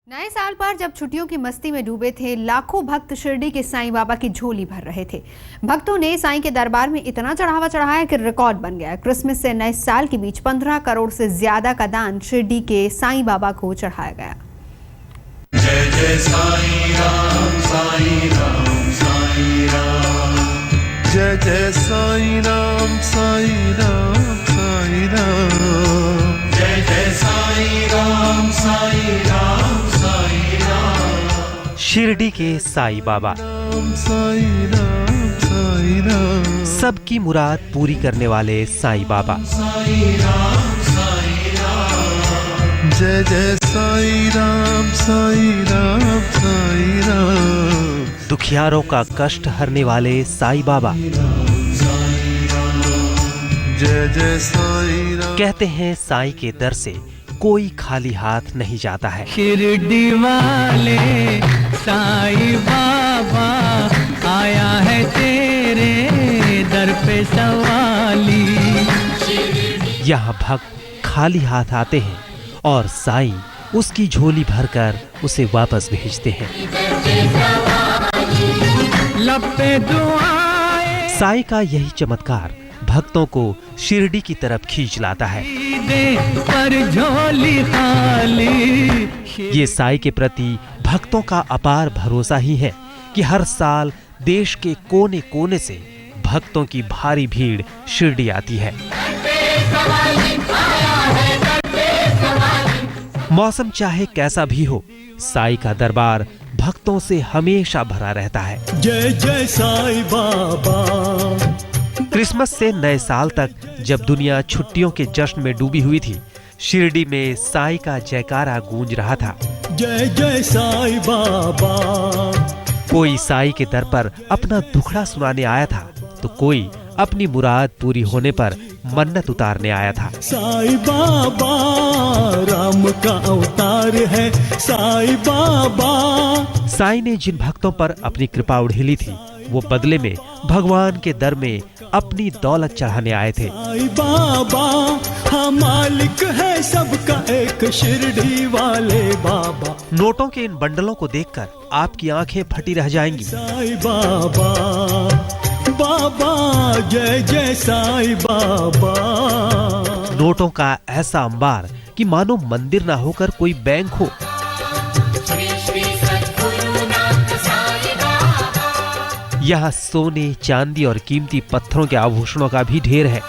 नए साल पर जब छुट्टियों की मस्ती में डूबे थे, लाखों भक्त शिरडी के साईं बाबा की झोली भर रहे थे। भक्तों ने साईं के दरबार में इतना चढ़ावा चढ़ाया कि रिकॉर्ड बन गया। क्रिसमस से नए साल के बीच 15 करोड़ से ज्यादा का दान शिरडी के साईं बाबा को चढ़ाया गया। जय जय साईं राम साईं राम साईं राम, जय जय साईं राम साईं राम साईं राम, जय जय साईं राम साईं राम साईं राम। शिरडी के साईं बाबा साईं राम साईं राम, सबकी मुराद पूरी करने वाले साईं बाबा। साईं राम साईं राम, जय जय साईं राम साईं राम साईं राम। दुखियारों का कष्ट हरने वाले साईं बाबा। जय जय साईं राम। कहते हैं साईं के दर से कोई खाली हाथ नहीं जाता है। शिरडी वाले साईं बाबा आया है तेरे दर पे सवाली। यहाँ भक्त खाली हाथ आते हैं और साईं उसकी झोली भरकर उसे वापस भेजते हैं। लपे दुआएं साईं का यही चमत्कार भक्तों को शिरडी की तरफ खींच लाता है। दे पर झोली खाली। ये साईं के प्रति भक्तों का अपार भरोसा ही है कि हर साल देश के कोने कोने से भक्तों की भारी भीड़ शिरडी आती है। मौसम चाहे कैसा भी हो, साईं का दरबार भक्तों से हमेशा भरा रहता है। जय जय साईं बाबा। क्रिसमस से नए साल तक जब दुनिया छुट्टियों के जश्न में डूबी हुई थी, शिरडी में साईं का जयकारा गूंज रहा था। जय जय साईं बाबा। कोई साईं के दर पर अपना दुखड़ा सुनाने आया था, तो कोई अपनी मुराद पूरी होने पर मन्नत उतारने आया था। साईं बाबा राम का अवतार है। साईं बाबा। साईं ने जिन भक्तों पर अपनी कृपा उड़ेली थी, वो बदले में भगवान के दर में अपनी दौलत चढ़ाने आए थे। साईं बाबा हम मालिक है सबका एक शिरडी वाले बाबा। नोटों के इन बंडलों को देखकर आपकी आंखें फटी रह जाएंगी। साईं बाबा बाबा जय जय साईं बाबा। नोटों का ऐसा अंबार कि मानो मंदिर ना होकर कोई बैंक हो। यहाँ सोने, चांदी और कीमती पत्थरों के आभूषणों का भी ढेर है।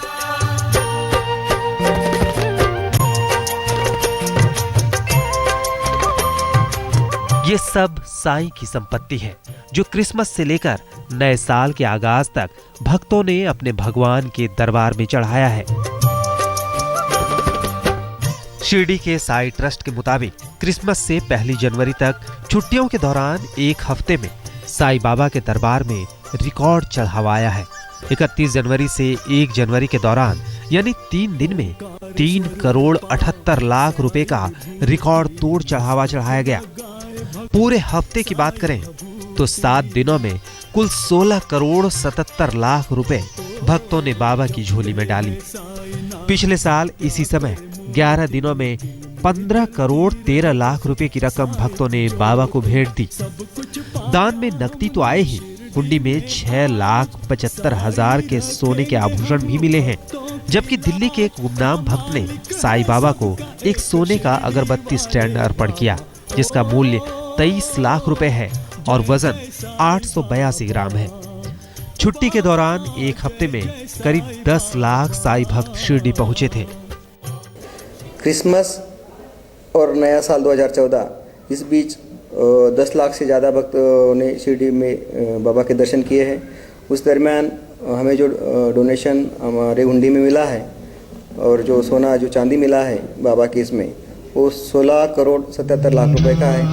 ये सब साईं की संपत्ति है, जो क्रिसमस से लेकर नए साल के आगाज तक भक्तों ने अपने भगवान के दरबार में चढ़ाया है। शिरडी के साईं ट्रस्ट के मुताबिक क्रिसमस से 1 जनवरी तक छुट्टियों के दौरान एक हफ्ते में साईं बाबा के दरबार में रिकॉर्ड चढ़ावा आया है। 31 जनवरी से 1 जनवरी के दौरान यानी 3 दिन में 3 करोड़ 78 लाख रुपए का रिकॉर्ड तोड़ चढ़ावा चढ़ाया गया। पूरे हफ्ते की बात करें तो 7 दिनों में कुल 16 करोड़ 77 लाख रुपए भक्तों ने बाबा की झोली में डाली। पिछले साल इसी समय 11 दिनों में 15 करोड़ 13 लाख रुपए की रकम भक्तों ने बाबा को भेंट दी। दान में नकदी तो आए ही, हुंडी में 6,75,000 के सोने के आभूषण भी मिले हैं। जबकि दिल्ली के एक गुमनाम भक्त ने साईं बाबा को एक सोने का अगरबत्ती स्टैंड अर्पण किया, जिसका मूल्य 23 लाख रुपए है और वजन 882 ग्राम है। छुट्टी के दौरान एक हफ्ते में करीब 10 लाख साईं भक्त शिरडी पहुंचे थे। क्रिसमस और नया साल 2014 इस बीच 10 लाख से ज़्यादा भक्तों ने शिरडी में बाबा के दर्शन किए हैं। उस दरमियान हमें जो डोनेशन हमारे हुंडी में मिला है और जो सोना जो चांदी मिला है बाबा के इसमें, वो 16 करोड़ 77 लाख रुपए का है।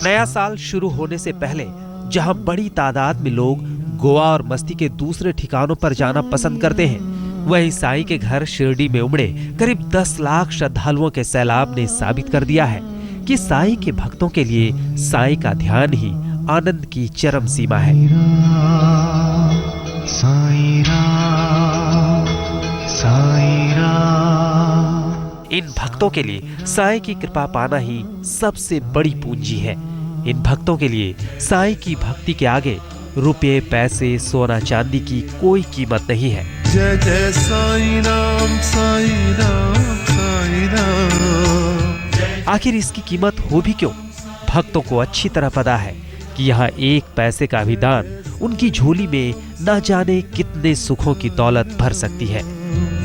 नया साल शुरू होने से पहले जहां बड़ी तादाद में लोग गोवा और मस्ती के दूसरे ठिकानों पर जाना पसंद करते हैं, वहीं साईं के घर शिरडी में उमड़े करीब 10 लाख श्रद्धालुओं के सैलाब ने साबित कर दिया है कि साईं के भक्तों के लिए साईं का ध्यान ही आनंद की चरम सीमा है। इन भक्तों के लिए साईं की कृपा पाना ही सबसे बड़ी पूंजी है। इन भक्तों के लिए साईं की भक्ति के आगे रुपये, पैसे, सोना चांदी की कोई कीमत नहीं है। जय जय साईं राम साईं राम साईं राम। आखिर इसकी कीमत हो भी क्यों? भक्तों को अच्छी तरह पता है कि यहाँ एक पैसे का भी दान उनकी झोली में न जाने कितने सुखों की दौलत भर सकती है।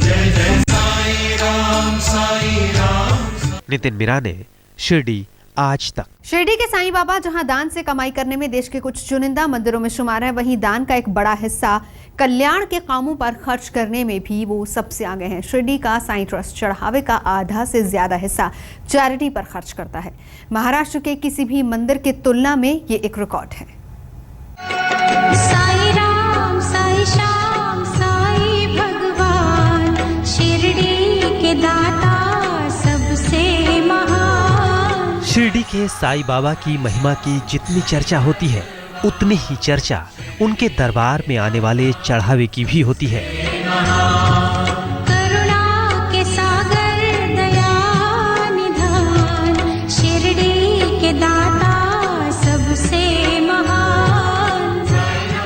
जय जय साईं राम साईं राम। नितिन मिराने, शिरडी आज तक। शिरडी के साईं बाबा जहां दान से कमाई करने में देश के कुछ चुनिंदा मंदिरों में शुमार है, वहीं दान का एक बड़ा हिस्सा कल्याण के कामों पर खर्च करने में भी वो सबसे आगे हैं। शिरडी का साईं ट्रस्ट चढ़ावे का आधा से ज्यादा हिस्सा चैरिटी पर खर्च करता है। महाराष्ट्र के किसी भी मंदिर की तुलना में ये एक रिकॉर्ड है। साईं राम साईं श्याम साईं भगवान, शिरडी के दाता सबसे महान। शिरडी के साईं बाबा की महिमा की जितनी चर्चा होती है, उतनी ही चर्चा उनके दरबार में आने वाले चढ़ावे की भी होती है। करुणा के सागर दया निधान, शिरडी के दाता सबसे महान।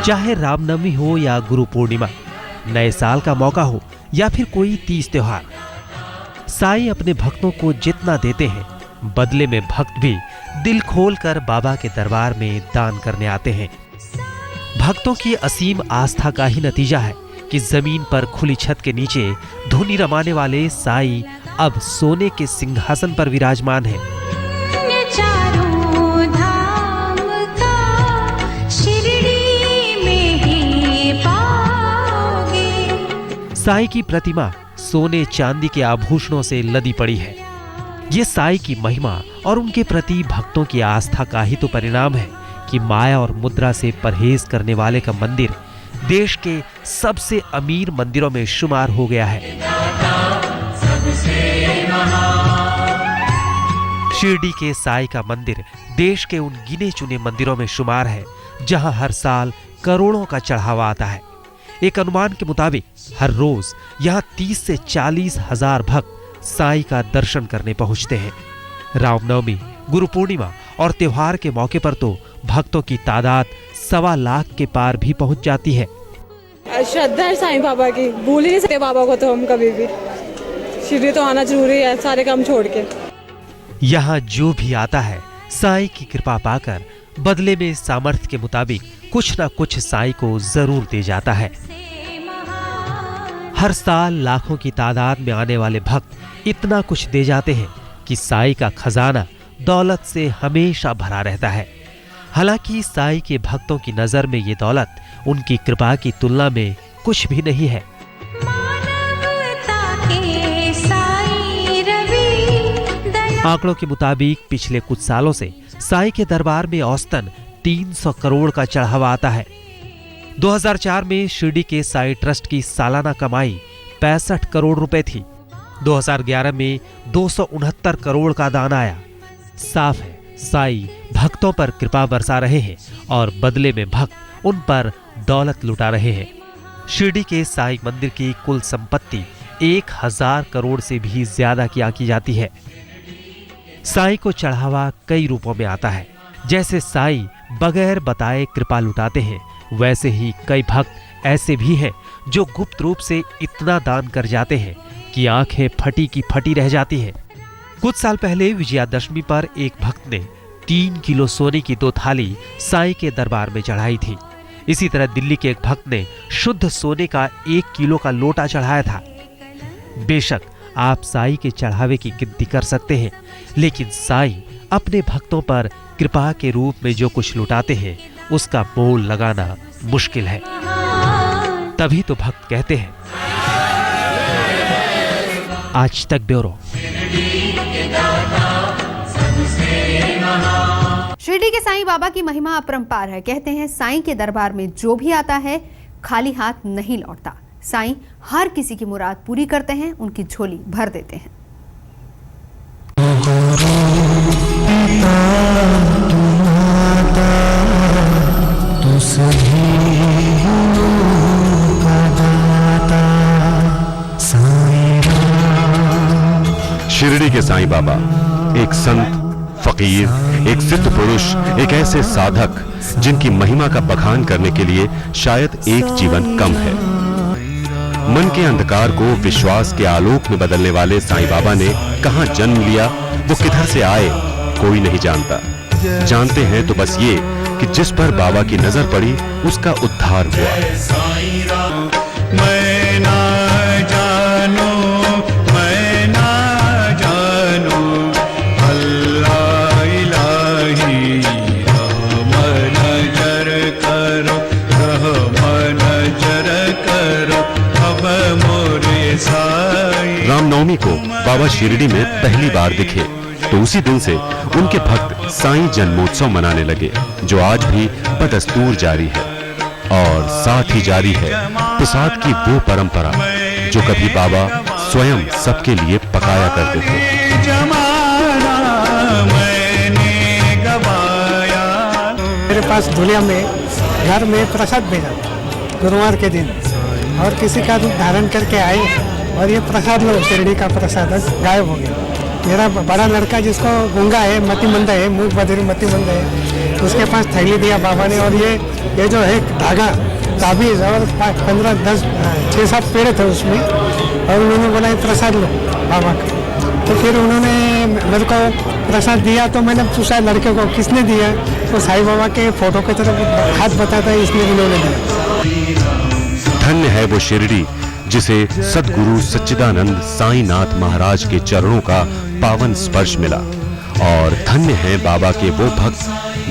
चाहे रामनवमी हो या गुरु पूर्णिमा, नए साल का मौका हो या फिर कोई तीज त्योहार, साईं अपने भक्तों को जितना देते हैं, बदले में भक्त भी दिल खोलकर बाबा के दरबार में दान करने आते हैं। भक्तों की असीम आस्था का ही नतीजा है कि जमीन पर खुली छत के नीचे धुनी रमाने वाले साईं अब सोने के सिंहासन पर विराजमान हैं। चारों धाम का शिरडी में ही पाओगे। साईं की प्रतिमा सोने चांदी के आभूषणों से लदी पड़ी है। ये साईं की महिमा और उनके प्रति भक्तों की आस्था का ही तो परिणाम है कि माया और मुद्रा से परहेज करने वाले का मंदिर देश के सबसे अमीर मंदिरों में शुमार हो गया है। शिरडी के साईं का मंदिर देश के उन गिने चुने मंदिरों में शुमार है जहां हर साल करोड़ों का चढ़ावा आता है। एक अनुमान के मुताबिक हर रोज यहां 30 से 40 हजार भक्त साईं का दर्शन करने पहुंचते हैं। रामनवमी, गुरु पूर्णिमा और त्योहार के मौके पर तो भक्तों की तादाद 1.25 लाख के पार भी पहुंच जाती है। श्रद्धा है साईं बाबा की, भूल ही नहीं सकते बाबा को तो हम कभी भी। शिरडी तो आना जरूरी है, सारे काम छोड़ के। यहाँ जो भी आता है साईं की कृपा पाकर बदले में सामर्थ्य के मुताबिक कुछ न कुछ साईं को जरूर दे जाता है। हर साल लाखों की तादाद में आने वाले भक्त इतना कुछ दे जाते हैं कि साईं का खजाना दौलत से हमेशा भरा रहता है। हालांकि साईं के भक्तों की नजर में ये दौलत उनकी कृपा की तुलना में कुछ भी नहीं है। आंकड़ों के मुताबिक पिछले कुछ सालों से साईं के दरबार में औसतन 300 करोड़ का चढ़ावा आता है। 2004 में शिरडी के साईं ट्रस्ट की सालाना कमाई 65 करोड़ रुपए थी। 2011 में 269 करोड़ का दान आया। साफ है साईं भक्तों पर कृपा बरसा रहे हैं और बदले में भक्त उन पर दौलत लुटा रहे हैं। शिरडी के साईं मंदिर की कुल संपत्ति 1000 करोड़ से भी ज्यादा की आंकी जाती है। साईं को चढ़ावा कई रूपों में आता है। जैसे साईं बगैर बताए कृपा लुटाते हैं, वैसे ही कई भक्त ऐसे भी हैं जो गुप्त रूप से इतना दान कर जाते हैं कि आंखें फटी की फटी रह जाती हैं। कुछ साल पहले विजयादशमी पर एक भक्त ने 3 किलो सोने की 2 थाली साईं के दरबार में चढ़ाई थी। इसी तरह दिल्ली के एक भक्त ने शुद्ध सोने का 1 किलो का लोटा चढ़ाया था। बेशक आप साईं के चढ़ावे की गिनती कर सकते हैं, लेकिन साईं अपने भक्तों पर कृपा के रूप में जो कुछ लुटाते हैं उसका मोल लगाना मुश्किल है। तभी तो भक्त कहते हैं। आज तक ब्यूरो। शिरडी के साईं बाबा की महिमा अपरंपार है। कहते हैं साईं के दरबार में जो भी आता है खाली हाथ नहीं लौटता। साईं हर किसी की मुराद पूरी करते हैं, उनकी झोली भर देते हैं। शिरडी के साईं बाबा एक संत, फकीर, एक सिद्ध पुरुष, एक ऐसे साधक जिनकी महिमा का बखान करने के लिए शायद एक जीवन कम है। मन के अंधकार को विश्वास के आलोक में बदलने वाले साईं बाबा ने कहां जन्म लिया, वो किधर से आए, कोई नहीं जानता। जानते हैं तो बस ये कि जिस पर बाबा की नजर पड़ी उसका उद्धार हुआ। मैं ना जानू, मैं ना जानू, अल्लाह इलाही रहम नजर करो, रहम नजर करो अब मोरे साईं। रामनवमी को बाबा शिरडी में पहली बार दिखे तो उसी दिन से उनके भक्त साईं जन्मोत्सव मनाने लगे, जो आज भी बदस्तूर जारी है। और साथ ही जारी है प्रसाद की वो परंपरा जो कभी बाबा स्वयं सबके लिए पकाया करते थे। मेरे पास धुलिया में घर में प्रसाद भेजा गुरुवार के दिन, और किसी का रूप धारण करके आए और ये प्रसाद लो, शिरडी का प्रसाद गायब हो गया। मेरा बड़ा लड़का जिसको गूंगा है, मतिमंद है, मुख बधिर मतिमंद है, उसके पास थैली दिया बाबा ने, और ये जो है धागा ताबीज और 6-7 पेड़ थे उसमें, और उन्होंने बोला ये प्रसाद लो बाबा का। तो फिर उन्होंने मेरे को प्रसाद दिया, तो मैंने पूछा लड़के को किसने दिया, तो साईं बाबा के फोटो की तरफ हाथ बताता है, इसलिए उन्होंने दिया। धन्य है वो शिरडी जिसे सद्गुरु सच्चिदानंद साईनाथ महाराज के चरणों का पावन स्पर्श मिला, और धन्य है बाबा के वो भक्त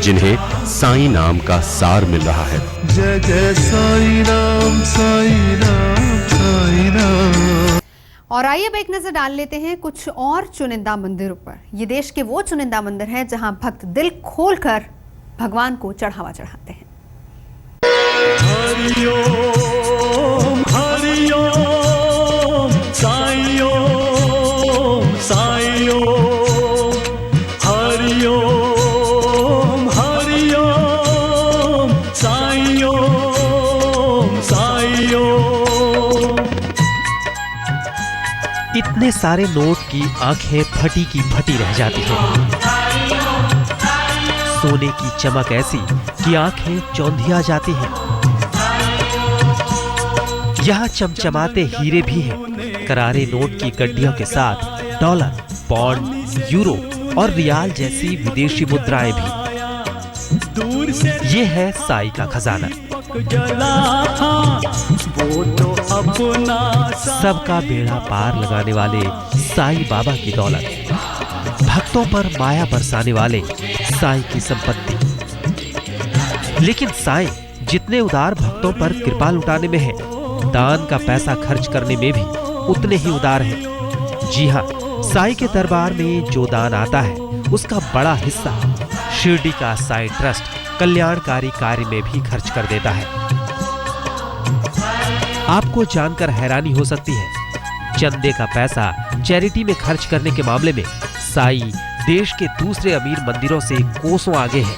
जिन्हें साईं नाम का सार मिल रहा है। जय जय साईं राम, साईं राम, साईं राम। और आइए अब एक नजर डाल लेते हैं कुछ और चुनिंदा मंदिरों पर। ये देश के वो चुनिंदा मंदिर हैं जहां भक्त दिल खोलकर भगवान को चढ़ावा चढ़ाते हैं। हरिओम हरिओम साईं ओम साईं ओम, हरिओम हरिओम साईं ओम साईं ओम। इतने सारे नोट की आंखें फटी की फटी रह जाती हैं। सोने की चमक ऐसी कि आंखें चौंधिया जाती हैं। यहाँ चमचमाते हीरे भी हैं। करारे नोट की गड्डियों के साथ डॉलर, पौंड, यूरो और रियाल जैसी विदेशी मुद्राएं भी। ये है साई का खजाना। सबका बेड़ा पार लगाने वाले साई बाबा की दौलत, भक्तों पर माया बरसाने वाले साई की संपत्ति। लेकिन साई जितने उदार भक्तों पर कृपा लुटाने में है, दान का पैसा खर्च करने में भी उतने ही उदार हैं। जी हाँ, साई के दरबार में जो दान आता है उसका बड़ा हिस्सा शिरडी का साई ट्रस्ट कल्याणकारी कार्य में भी खर्च कर देता है। आपको जानकर हैरानी हो सकती है, चंदे का पैसा चैरिटी में खर्च करने के मामले में साई देश के दूसरे अमीर मंदिरों से कोसों आगे है।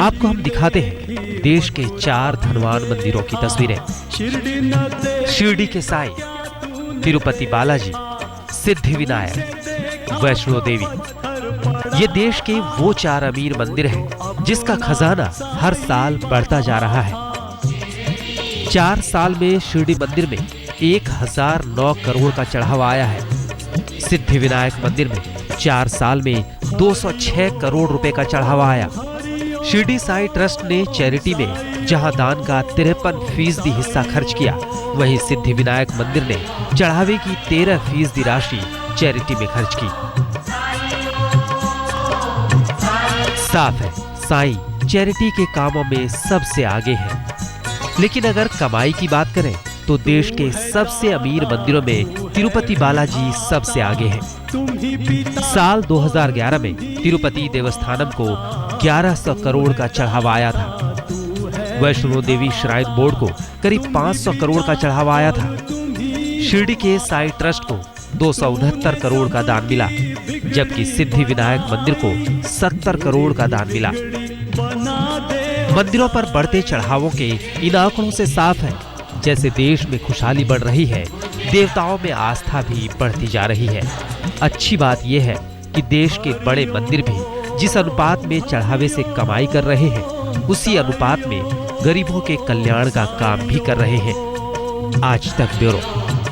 आपको हम दिखाते हैं देश के 4 धनवान मंदिरों की तस्वीरें। शिरडी के साई, तिरुपति बालाजी, सिद्धिविनायक, वैष्णो देवी। ये देश के वो 4 अमीर मंदिर हैं जिसका खजाना हर साल बढ़ता जा रहा है। 4 साल में शिरडी मंदिर में 1009 करोड़ का चढ़ावा आया है। सिद्धिविनायक मंदिर में 4 साल में 206 करोड़ रुपए का चढ़ावा आया। शिरडी साई ट्रस्ट ने चैरिटी में जहां दान का 53% हिस्सा खर्च किया, वहीं सिद्धिविनायक मंदिर ने चढ़ावे की 13% राशि चैरिटी में खर्च की। साफ है, साई चैरिटी के कामों में सबसे आगे है। लेकिन अगर कमाई की बात करें तो देश के सबसे अमीर मंदिरों में तिरुपति बालाजी सबसे आगे है। साल 2011 में तिरुपति देवस्थानम को 1100 करोड़ का चढ़ावा आया था। वैष्णो देवी श्राइन बोर्ड को करीब 500 करोड़ का चढ़ावा आया था। शिरडी के साई ट्रस्ट को 269 करोड़ का दान मिला, जबकि सिद्धिविनायक मंदिर को 70 करोड़ का दान मिला। मंदिरों पर बढ़ते चढ़ावों के इन आंकड़ों से साफ है, जैसे देश में खुशहाली बढ़ रही है, देवताओं में आस्था भी बढ़ती जा रही है। अच्छी बात यह है कि देश के बड़े मंदिर भी जिस अनुपात में चढ़ावे से कमाई कर रहे हैं, उसी अनुपात में गरीबों के कल्याण का काम भी कर रहे हैं। आज तक ब्यूरो।